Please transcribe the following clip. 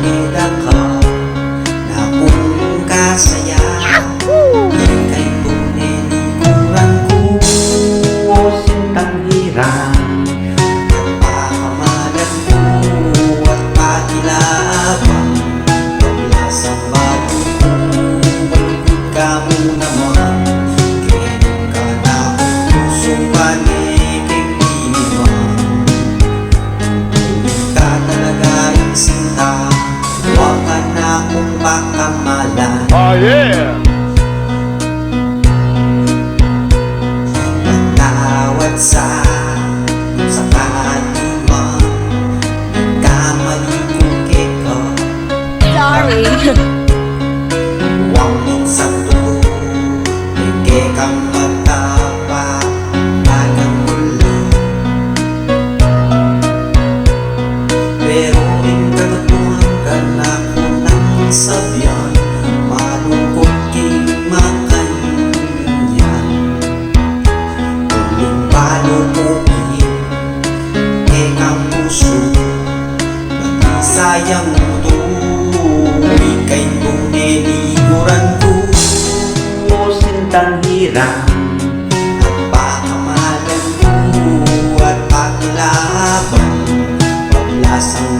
moneda ka na kung kasaya kay punilikuran ko sintang hirang at pakamalan ko at pakilabang wala sa bago ko malugod ka mo naman kailan ka na kung puso panikikiman ka talaga yung sinta huwag ka na kung pakamalan. Oh yeah! Patawad sa kadiman nagkamali kong kiko Sorry. huwag minsan tulo hindi kang matapa tagang ulo pero rin katotohan ka na ko nang sabihan malungkot king makanyan huling palo mo ang puso pati sayang to ika'y punilikuran ko sintang hirang at pakamalan ko at pakilabang paglasang